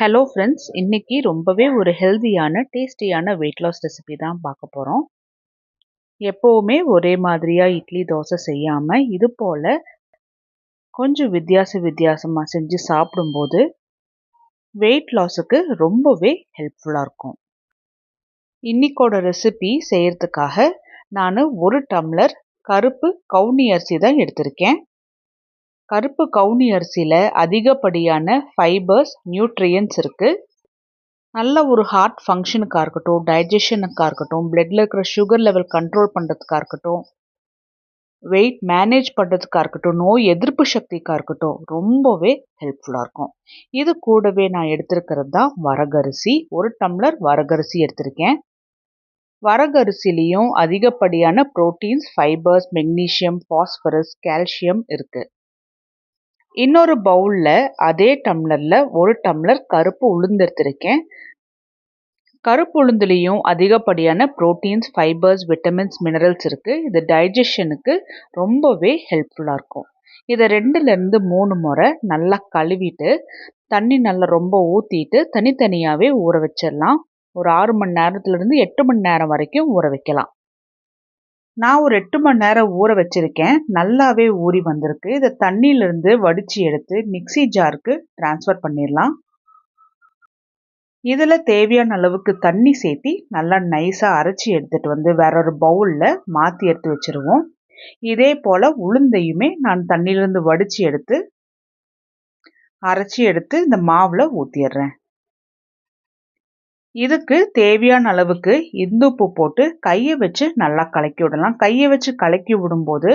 Hello friends, இன்னைக்கு ரொம்பவே ஒரு ஹெல்தியான டேஸ்டியான வெயிட் லாஸ் ரெசிபி தான் பார்க்க போகிறோம். எப்போவுமே ஒரே மாதிரியாக இட்லி தோசை செய்யாமல் இது போல் கொஞ்சம் வித்தியாசமாக செஞ்சு சாப்பிடும்போது வெயிட் லாஸுக்கு ரொம்பவே ஹெல்ப்ஃபுல்லாக இருக்கும். இன்னைக்கோட ரெசிபி செய்கிறதுக்காக நான் 1 டம்ளர் கருப்பு கவுனி அரிசி தான் எடுத்திருக்கேன். கருப்பு கவுனி அரிசியில் அதிகப்படியான ஃபைபர்ஸ், நியூட்ரியன்ஸ் இருக்குது. நல்ல ஒரு ஹார்ட் ஃபங்க்ஷனுக்காக இருக்கட்டும், டைஜஷனுக்காக இருக்கட்டும், பிளட்டில் இருக்கிற சுகர் லெவல் கண்ட்ரோல் பண்ணுறதுக்காக இருக்கட்டும், வெயிட் மேனேஜ் பண்ணுறதுக்காக இருக்கட்டும், நோய் எதிர்ப்பு சக்திக்காக இருக்கட்டும், ரொம்பவே ஹெல்ப்ஃபுல்லாக இருக்கும். இது கூடவே நான் எடுத்துருக்கிறது தான் வரகரிசி. 1 டம்ளர் வரகரிசி எடுத்திருக்கேன். வரகரிசிலையும் அதிகப்படியான proteins, fibres, magnesium, phosphorus, calcium இருக்குது. இன்னொரு பவுலில் அதே டம்ளரில் 1 டம்ளர் கருப்பு உளுந்து எடுத்திருக்கேன். கருப்பு உளுந்துலேயும் அதிகப்படியான புரோட்டீன்ஸ், ஃபைபர்ஸ், விட்டமின்ஸ், மினரல்ஸ் இருக்குது. இது டைஜஷனுக்கு ரொம்பவே ஹெல்ப்ஃபுல்லாக இருக்கும். இதை 2லேருந்து 3 முறை நல்லா கழுவிட்டு தண்ணி நல்லா ரொம்ப ஊற்றிட்டு தனித்தனியாகவே ஊற வச்சிடலாம். ஒரு 6 மணி நேரத்துலேருந்து 8 மணி நேரம் வரைக்கும் ஊற வைக்கலாம். நான் ஒரு 8 மணி நேரம் ஊற வச்சுருக்கேன். நல்லாவே ஊறி வந்திருக்கு. இதை தண்ணியிலேருந்து வடித்து எடுத்து மிக்ஸி ஜாருக்கு ட்ரான்ஸ்ஃபர் பண்ணிடலாம். இதில் தேவையான அளவுக்கு தண்ணி சேர்த்தி நல்லா நைஸாக அரைச்சி எடுத்துகிட்டு வந்து வேற ஒரு பவுலில் மாற்றி எடுத்து வச்சுருவோம். இதே போல் உளுந்தையுமே நான் தண்ணியிலேருந்து வடித்து எடுத்து அரைச்சி எடுத்து இந்த மாவில் ஊற்றிடுறேன். இதுக்கு தேவையான அளவுக்கு இந்துப்பு போட்டு கையை வச்சு நல்லா கலக்கி விடலாம். கையை வச்சு கலக்கி விடும்போது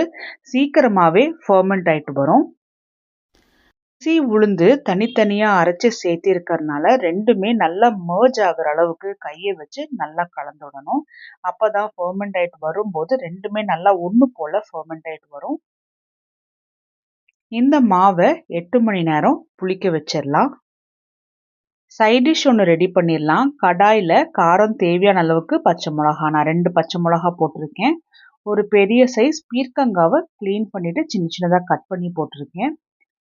சீக்கிரமாகவே ஃபர்மெண்ட் ஆகிட்டு வரும். அரிசி உளுந்து தனித்தனியாக அரைச்சி சேர்த்திருக்கிறதுனால ரெண்டுமே நல்லா மர்ஜ் ஆகிற அளவுக்கு கையை வச்சு நல்லா கலந்து விடணும். அப்போ தான் ஃபர்மெண்ட் ஆகிட்டு வரும்போது ரெண்டுமே நல்லா ஒன்று போல் ஃபர்மெண்ட் ஆகிட்டு வரும். இந்த மாவை 8 மணி நேரம் புளிக்க வச்சிடலாம். சைட் டிஷ் ஒன்று ரெடி பண்ணிடலாம். கடாயில் காரம் தேவையான அளவுக்கு பச்சை மிளகா, நான் 2 பச்சை மிளகா போட்டிருக்கேன். ஒரு பெரிய சைஸ் பீர்க்கங்காவை க்ளீன் பண்ணிவிட்டு சின்ன சின்னதாக கட் பண்ணி போட்டிருக்கேன்.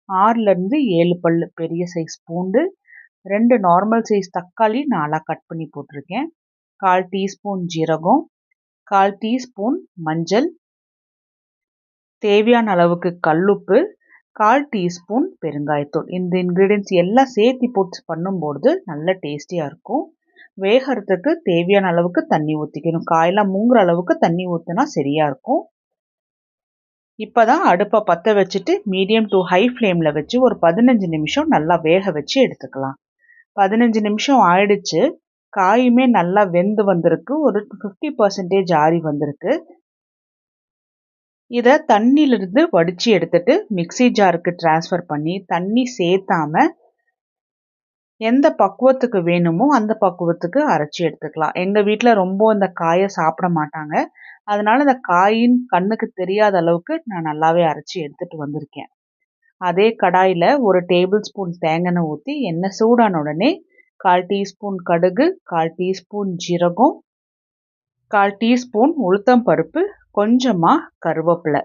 6லேருந்து 7 பல் பெரிய சைஸ் பூண்டு, 2 நார்மல் சைஸ் தக்காளி 4ஆக கட் பண்ணி போட்டிருக்கேன். 1/4 டீஸ்பூன் ஜீரகம், 1/4 டீஸ்பூன் மஞ்சள், தேவையான அளவுக்கு கல்லுப்பு, 1/4 டீஸ்பூன் பெருங்காயத்தூள். இந்த இன்க்ரீடியன்ஸ் எல்லாம் சேர்த்து போட்டு பண்ணும்போது நல்ல டேஸ்டியாக இருக்கும். வேகிறதுக்கு தேவையான அளவுக்கு தண்ணி ஊற்றிக்கணும். காயெல்லாம் மூங்குற அளவுக்கு தண்ணி ஊற்றினா சரியாக இருக்கும். இப்போ தான் அடுப்பை பற்ற வச்சுட்டு மீடியம் டு ஹை ஃப்ளேமில் வச்சு ஒரு 15 நிமிஷம் நல்லா வேக வச்சு எடுத்துக்கலாம். 15 நிமிஷம் ஆயிடுச்சு. காயுமே நல்லா வெந்து வந்திருக்கு. ஒரு 50% ஆறி வந்திருக்கு. இதை தண்ணியிலிருந்து வடித்து எடுத்துட்டு மிக்ஸி ஜாருக்கு ட்ரான்ஸ்ஃபர் பண்ணி தண்ணி சேர்த்தாம எந்த பக்குவத்துக்கு வேணுமோ அந்த பக்குவத்துக்கு அரைச்சி எடுத்துக்கலாம். எங்கள் வீட்டில் ரொம்ப இந்த காயை சாப்பிட மாட்டாங்க. அதனால இந்த காயின் கண்ணுக்கு தெரியாத அளவுக்கு நான் நல்லாவே அரைச்சி எடுத்துகிட்டு வந்திருக்கேன். அதே கடாயில் ஒரு டேபிள் ஸ்பூன் தேங்காய் எண்ணெய் ஊற்றி எண்ணெய் சூடான உடனே 1/4 டீஸ்பூன் கடுகு, 1/4 டீஸ்பூன் ஜீரகம், 1/4 டீஸ்பூன் உளுத்தம் பருப்பு, கொஞ்சமாக கருவேப்பிலை.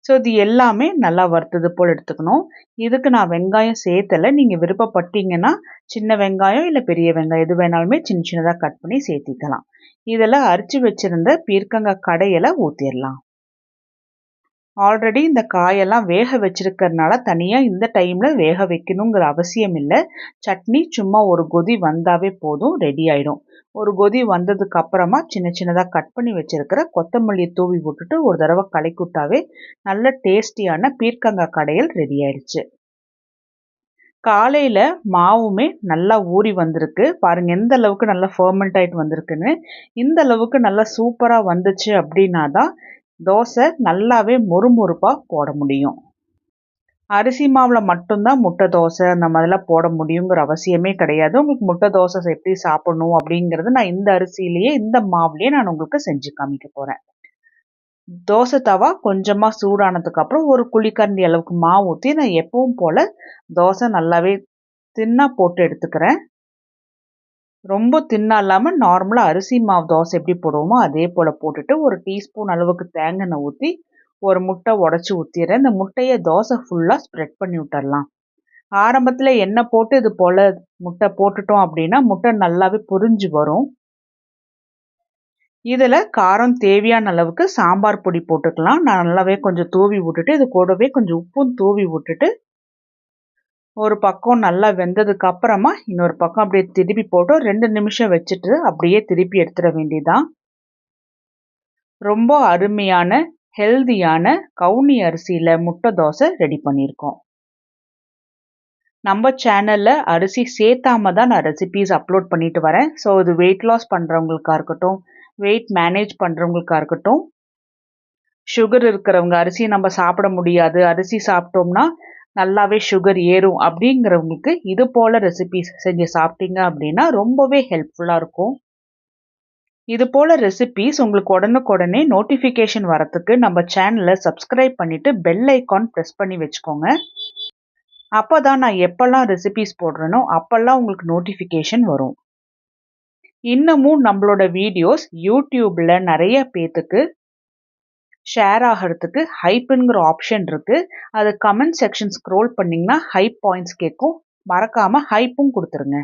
ஸோ இது எல்லாமே நல்லா வறுத்தது போல் எடுத்துக்கணும். இதுக்கு நான் வெங்காயம் சேர்த்தலை. நீங்கள் விருப்பப்பட்டீங்கன்னா சின்ன வெங்காயம் இல்லை பெரிய வெங்காயம் எது வேணாலுமே சின்ன சின்னதாக கட் பண்ணி சேர்த்திக்கலாம். இதில் அரைச்சி வச்சுருந்த பீர்க்கங்காய் கடையில் ஊற்றிடலாம். ஆல்ரெடி இந்த காயெல்லாம் வேக வச்சிருக்கிறதுனால தனியாக இந்த டைமில் வேக வைக்கணுங்கிற அவசியம் இல்லை. சட்னி சும்மா ஒரு கொதி வந்தாவே போதும், ரெடி ஆகிடும். ஒரு கொதி வந்ததுக்கு அப்புறமா சின்ன சின்னதாக கட் பண்ணி வச்சிருக்கிற கொத்தமல்லியை தூவி விட்டுட்டு ஒரு தடவை கலக்கி விட்டாவே நல்ல டேஸ்டியான பீர்க்கங்காய் கடையல் ரெடி ஆயிடுச்சு. காலையில் மாவுமே நல்லா ஊறி வந்திருக்கு. பாருங்கள் எந்த அளவுக்கு நல்லா ஃபர்மெண்ட் ஆகிட்டு வந்திருக்குன்னு. இந்த அளவுக்கு நல்லா சூப்பராக வந்துச்சு அப்படின்னா தான் தோசை நல்லாவே மொறுமொறுப்பாக போட முடியும். அரிசி மாவில் மட்டும்தான் முட்டை தோசை அந்த மாதிரிலாம் போட முடியுங்கிற அவசியமே கிடையாது. உங்களுக்கு முட்டை தோசை எப்படி சாப்பிடணும் அப்படிங்கிறது நான் இந்த அரிசியிலேயே இந்த மாவுலேயே நான் உங்களுக்கு செஞ்சு காமிக்க போகிறேன். தோசை தவா கொஞ்சமாக சூடானதுக்கப்புறம் ஒரு குழிக்கரண்டி அளவுக்கு மாவு ஊற்றி நான் எப்பவும் போல் தோசை நல்லாவே தின்னாக போட்டு எடுத்துக்கிறேன். ரொம்ப தின்னா இல்லாமல் நார்மலாக அரிசி மாவு தோசை எப்படி போடுவோமோ அதே போல் போட்டுட்டு ஒரு டீஸ்பூன் அளவுக்கு தேங்காய் எண்ணெய் ஊற்றி ஒரு முட்டை உடச்சி ஊற்றிடுறேன். இந்த முட்டையை தோசை ஃபுல்லாக ஸ்ப்ரெட் பண்ணி விட்டுடலாம். ஆரம்பத்தில் எண்ணெய் போட்டு இது போல் முட்டை போட்டுட்டோம் அப்படின்னா முட்டை நல்லாவே பொரிஞ்சு வரும். இதில் காரம் தேவையான அளவுக்கு சாம்பார் பொடி போட்டுக்கலாம். நான் நல்லாவே கொஞ்சம் தூவி விட்டுட்டு இது கூடவே கொஞ்சம் உப்பும் தூவி விட்டுட்டு ஒரு பக்கம் நல்லா வெந்ததுக்கு அப்புறமா இன்னொரு பக்கம் அப்படியே திருப்பி போட்டு 2 நிமிஷம் வச்சுட்டு அப்படியே திருப்பி எடுத்துட வேண்டியதான். ரொம்ப அருமையான ஹெல்தியான கவுனி அரிசியில் முட்டை தோசை ரெடி பண்ணியிருக்கோம். நம்ம சேனலில் அரிசி சேர்த்தாம தான் நான் ரெசிபீஸ் அப்லோட் பண்ணிட்டு வரேன். ஸோ இது வெயிட் லாஸ் பண்ணுறவங்களுக்கா இருக்கட்டும், வெயிட் மேனேஜ் பண்ணுறவங்களுக்கா இருக்கட்டும், சுகர் இருக்கிறவங்க அரிசி நம்ம சாப்பிட முடியாது, அரிசி சாப்பிட்டோம்னா நல்லாவே சுகர் ஏறும் அப்படிங்கிறவங்களுக்கு இது போல் ரெசிபீஸ் செஞ்சு சாப்பிட்டீங்க அப்படின்னா ரொம்பவே ஹெல்ப்ஃபுல்லாக இருக்கும். இது போல் ரெசிபீஸ் உங்களுக்கு உடனுக்குடனே நோட்டிஃபிகேஷன் வரத்துக்கு நம்ம சேனலை சப்ஸ்கிரைப் பண்ணிவிட்டு பெல் ஐக்கான் ப்ரெஸ் பண்ணி வச்சுக்கோங்க. அப்போ தான் நான் எப்போல்லாம் ரெசிபீஸ் போடுறேனோ அப்போல்லாம் உங்களுக்கு நோட்டிஃபிகேஷன் வரும். இன்னமும் நம்மளோட வீடியோஸ் யூடியூப்பில் நிறைய பேத்துக்கு ஷேர் ஆகிறதுக்கு ஹைப்புங்கிற ஆப்ஷன் இருக்குது. அது கமெண்ட் செக்ஷன் ஸ்க்ரோல் பண்ணிங்கன்னா ஹைப் பாயிண்ட்ஸ் கேட்கும். மறக்காமல் ஹைப்பும் கொடுத்துருங்க.